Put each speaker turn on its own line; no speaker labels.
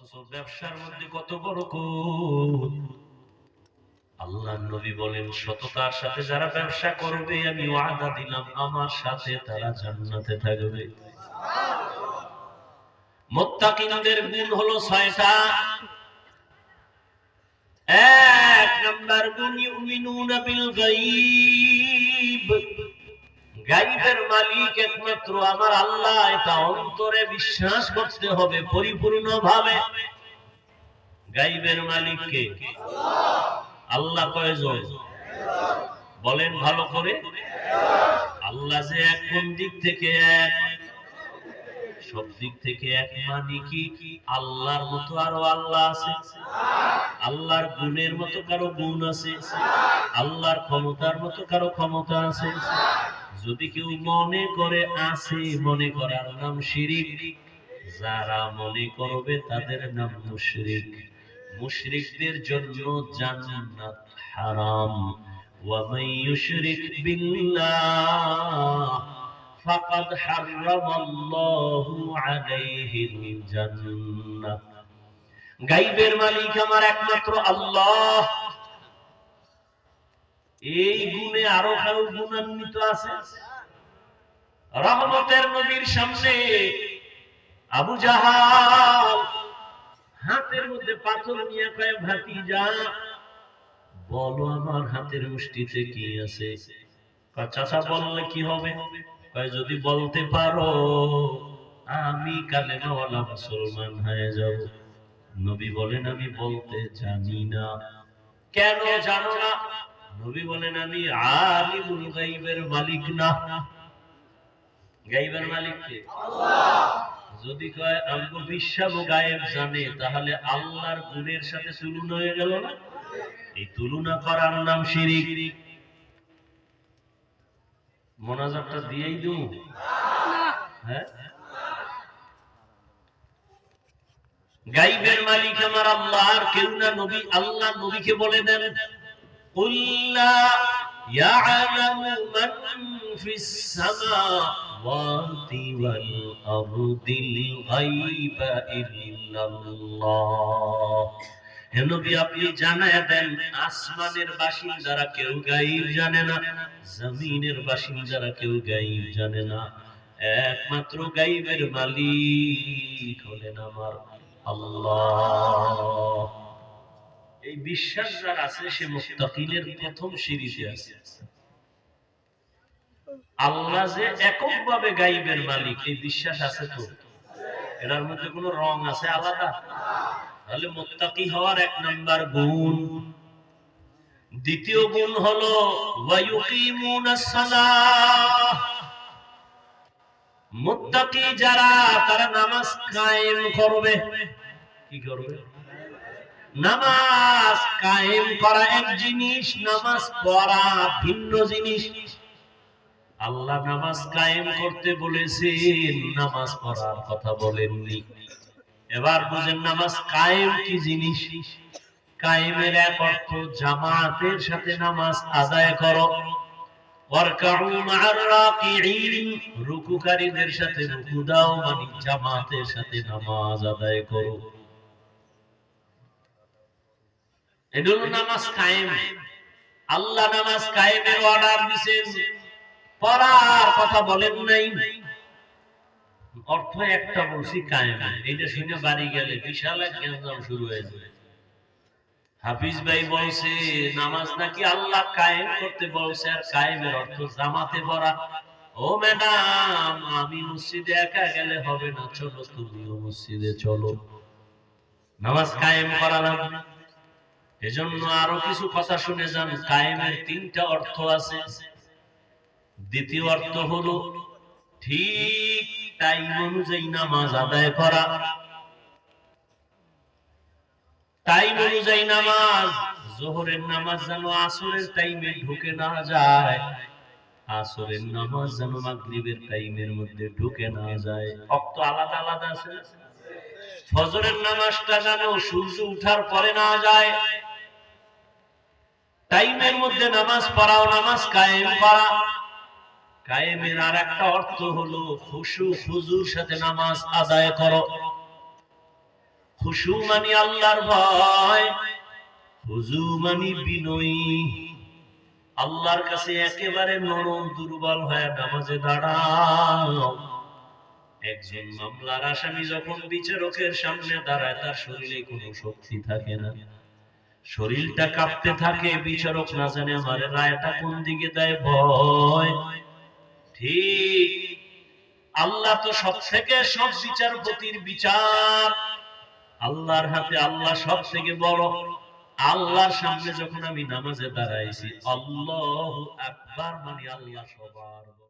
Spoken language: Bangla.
অথচ ব্যবসার মধ্যে কত বরকত। আল্লাহর নবী বলেন, সততার সাথে যারা ব্যবসা করবে আমি ওয়াদা দিলাম আমার সাথে তারা জান্নাতে থাকবে। মুত্তাকিনদের গুণ হলো 6টা। এক নাম্বার গুণ, ইউমিনুনা বিল গায়ব। গায়বের মালিক একমাত্র আমার আল্লাহ, এটা অন্তরে বিশ্বাস করতে হবে পরিপূর্ণভাবে। গায়বের মালিক কে? আল্লাহ কয়জন? বলেন ভালো করে। আল্লাহ যে এক, কোন দিক থেকে এক? সব দিক থেকে এক। মানে কি? আল্লাহর মতো আরো আল্লাহ আছে? আল্লাহর গুণের মতো কারো গুণ আছে? আল্লাহর ক্ষমতার মতো কারো ক্ষমতা আছে? যদি কেউ মনে করে আছে, মনে করার নাম শিরিক। যারা মনে করবে তাদের নাম মুশরিক। মুশরিকদের জন্য জান্নাত হারাম। ওয়া মান ইউশরিক বিল্লাহ ফাকাদ হারামাল্লাহু আলাইহিল জান্নাহ। গায়বের মালিক আমার একমাত্র আল্লাহ। এই গুণে আরো কারো গুণান্বিত আছে? রহমতের নবীর সামনে আবু জাহাল হাতের মধ্যে পাথর নিয়ে কয়, ভাতিজা বলো আমার হাতের মুষ্টিতে কি আছে? চাচা বললে কি হবে? কয় যদি বলতে পারো আমি কালেমাওয়ালা মুসলমান হয়ে যাব। নবী বলেন আমি বলতে জানি না। কেন জানো না? নবী বলেন আমি আলিমুল গায়বের মালিক না। গায়বের মালিক কে? আল্লাহ। যদি কয় আমগো বিশ্বাস গায়েব জানে, তাহলে আল্লাহর গুণের সাথে তুলনা হয়ে গেল না? এই তুলনা করার নাম শিরিক। মোনাজাতটা দিয়েই দিও। হ্যাঁ, গায়বের মালিক আমার আল্লাহ, আর কেউ না। নবী, আল্লাহ নবীকে বলে দেন, কুল লা ইয়ালামু মান ফিস সামাওয়াতি ওয়াল আরদিল গায়বা ইল্লাল্লাহ। হে নবী আপনি জানায়া দেন, আসমানের বাসিন্দারা কেউ গায়ব জানে না, জমিনের বাসিন্দারা কেউ গায়ব জানে না। একমাত্র গায়বের মালিক হলেন আমার আল্লাহ। এই বিশ্বাস যার আছে সে মুত্তাকিনের প্রথম সিঁড়িতে আছে। আল্লাহ যে এককভাবে গায়বের মালিক, এই বিশ্বাস আছে তো? এটার মধ্যে কোনো রং আছে আলাদা? তাহলে মুত্তাকি হওয়ার এক নাম্বার গুণ। দ্বিতীয় গুণ হলো ওয়া ইউকিমুনাস সালাহ। মুত্তাকি যারা, তারা নামাজ কায়েম করবে। কি করবে? নামাজ কায়েম করা এক জিনিস, নামাজ পড়া ভিন্ন জিনিস। আল্লাহ নামাজ কায়েম করতে বলেছেন, নামাজ পড়ার কথা বলেননি। এবার বুঝেন নামাজ কায়েম কি জিনিস। কায়েমের এক অর্থ জামাতের সাথে নামাজ আদায় করো। ওয়ারকাউ মা'আর রাকিঈন, রুকুকারীদের সাথে রুকু দাও, মানে জামাতের সাথে নামাজ আদায় করো। এটা হলো নামাজ কায়েম। আল্লাহ নামাজ কায়েমের অর্ডার দিয়েছেন, পড়ার কথা বলেন নাই। অর্থ একটা বলছি কায়েম। এটা শুনে বাড়ি গেলে বিশাল এক গ্যাঞ্জাম শুরু হয়ে যায়। হাফিজ ভাই বলছে নামাজ নাকি আল্লাহ কায়েম করতে বলছে, আর কায়েমের অর্থ জামাতে পড়া। ও ম্যাডাম, আমি মসজিদে একা গেলে হবে না, চলো তুমিও মসজিদে চলো। নামাজ কায়েম করা লাগবে। এজন্য আরো কিছু কথা শুনে যান। কায়েমের 3টা অর্থ আছে। দ্বিতীয় অর্থ হলো ঠিক টাইম অনুযায়ী নামাজ আদায় করা। টাইম অনুযায়ী নামাজ, যোহরের নামাজ যেন আসরের টাইমে ঢুকে না যায়, আসরের নামাজ যেন মাগরিবের টাইমের মধ্যে ঢুকে না যায়। ওয়াক্ত আলাদা আলাদা আছে। ফজরের নামাজটা যেন সূর্য ওঠার পরে না যায়। টাইমের মধ্যে নামাজ পড়াও, নামাজ কায়েম করা। কায়েমের আর একটা অর্থ হলো খুশু খুজুর সাথে নামাজ আদায় করো। খুশু মানে আল্লাহর ভয়, খুজু মানে বিনয়ী। আল্লাহর কাছে একেবারে নরম দুর্বল হয়ে নামাজে দাঁড়াও। একজন মামলার আসামি যখন বিচারকের সামনে দাঁড়ায়, তার শরীরে কোনো শক্তি থাকে না, শরীরটা কাঁপতে থাকে। বিচারক না জানে আমার রায়টা কোন দিকে দেয়, ভয়। ঠিক আল্লাহ তো সব থেকে সব বিচারপতির বিচার আল্লাহর হাতে, আল্লাহ সব থেকে বড়। আল্লাহর সামনে যখন আমি নামাজে দাঁড়াইছি, আল্লাহু আকবার মানে আল্লাহ সবার বড়।